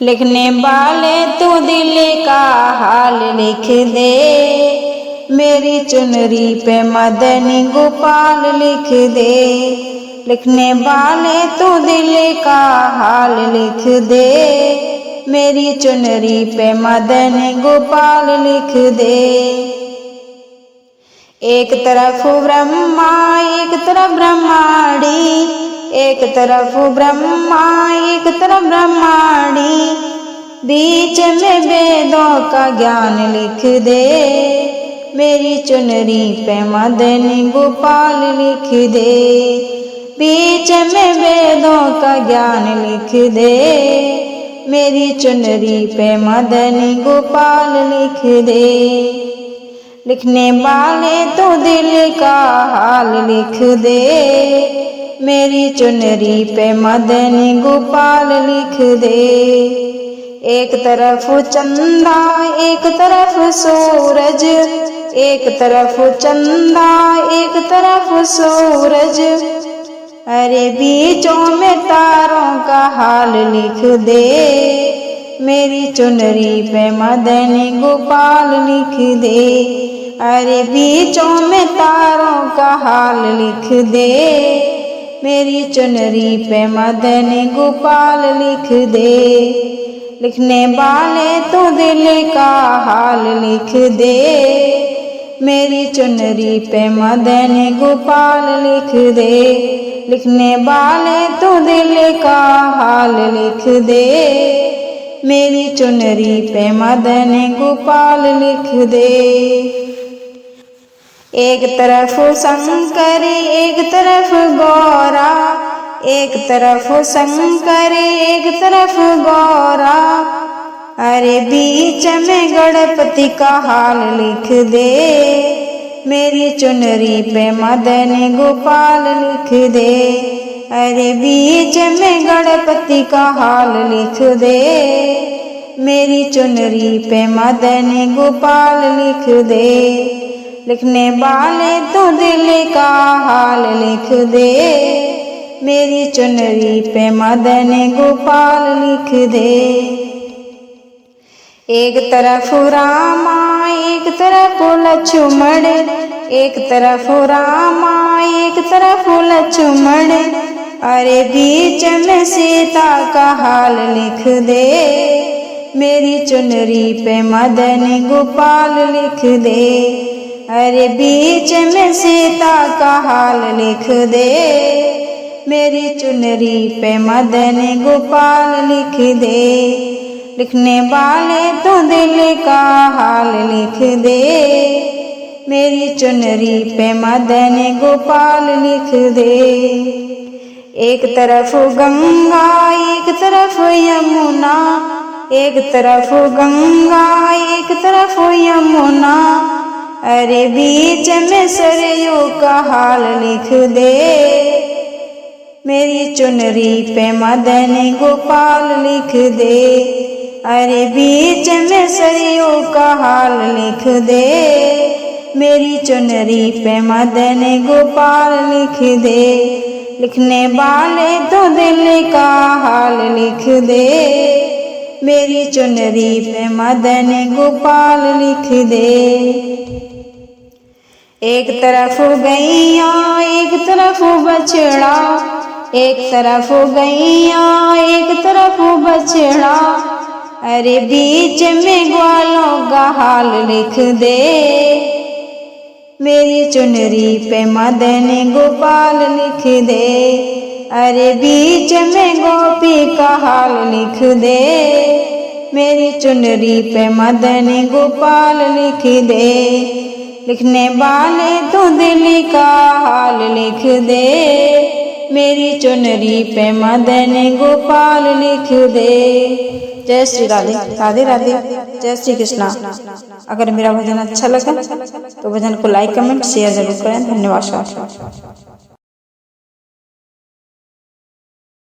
लिखने वाले तू दिल का हाल लिख दे, मेरी चुनरी पे मदनी गोपाल लिख दे। लिखने वाले तू दिल का हाल लिख दे, मेरी चुनरी पे मदनी गोपाल लिख दे। एक तरफ ब्रह्मा एक तरफ ब्रह्मांडी, एक तरफ ब्रह्मा एक तरफ ब्रह्मांडी, बीच में वेदों का ज्ञान लिख दे, मेरी चुनरी पे मदनी गोपाल लिख दे। बीच में वेदों का ज्ञान लिख दे, मेरी चुनरी पे मदनी गोपाल लिख दे। लिखने वाले तो दिल का हाल लिख दे, मेरी चुनरी पे मदनी गोपाल लिख दे। एक तरफ चंदा एक तरफ सूरज, एक तरफ चंदा एक तरफ सूरज, अरे बीचों में तारों का हाल लिख दे, मेरी चुनरी पे मदनी गोपाल लिख दे। अरे बीचों में तारों का हाल लिख दे, मेरी चुनरी पे मदनी गोपाल लिख दे। लिखने वाले तो दिल का हाल लिख दे, मेरी चुनरी पे मदनी गोपाल लिख दे। लिखने वाले तो दिल का हाल लिख दे, मेरी चुनरी पे मदनी गोपाल लिख दे। एक तरफ शंकर एक तरफ गौरा, एक तरफ शंकर एक तरफ गौरा, अरे बीच में गणपति का हाल लिख दे, मेरी चुनरी पे मदनी गोपाल लिख दे। अरे बीच में गणपति का हाल लिख दे, मेरी चुनरी पे मदनी गोपाल लिख दे। लिखने वाले तो दिल का हाल लिख दे, मेरी चुनरी पे मदनी गोपाल लिख दे। एक तरफ रामा एक तरफ लक्ष्मण, एक तरफ रामा एक तरफ लक्ष्मण, अरे बीच में सीता का हाल लिख दे, मेरी चुनरी पे मदनी गोपाल लिख दे। अरे बीच में सीता का हाल लिख दे, मेरी चुनरी पे मदनी गोपाल लिख दे। लिखने वाले तो दिल का हाल लिख दे, मेरी चुनरी पे मदनी गोपाल लिख दे। एक तरफ गंगा एक तरफ यमुना, एक तरफ गंगा एक तरफ यमुना, अरे बीच में सरयू का हाल लिख दे, मेरी चुनरी पे मदनी गोपाल लिख दे। अरे बीच में सरयू का हाल लिख दे, मेरी चुनरी पे मदनी गोपाल लिख दे। लिखने वाले तो दिल का हाल लिख दे, मेरी चुनरी पे मदनी गोपाल लिख दे। एक तरफ गैया एक तरफ बछड़ा, एक तरफ गैया एक तरफ बछड़ा, अरे बीच में ग्वालों का हाल लिख दे, मेरी चुनरी पे मदनी गोपाल लिख दे। अरे बीच में गोपी का हाल लिख दे, मेरी चुनरी पे मदनी गोपाल लिख दे। लिखने वाले तो दिल का हाल लिख दे, मेरी चुनरी पे मदनी गोपाल लिख दे। जय श्री राधे। राधे राधे। जय श्री कृष्णा। अगर मेरा भजन अच्छा लगा तो भजन को लाइक कमेंट शेयर जरूर करें। धन्यवाद।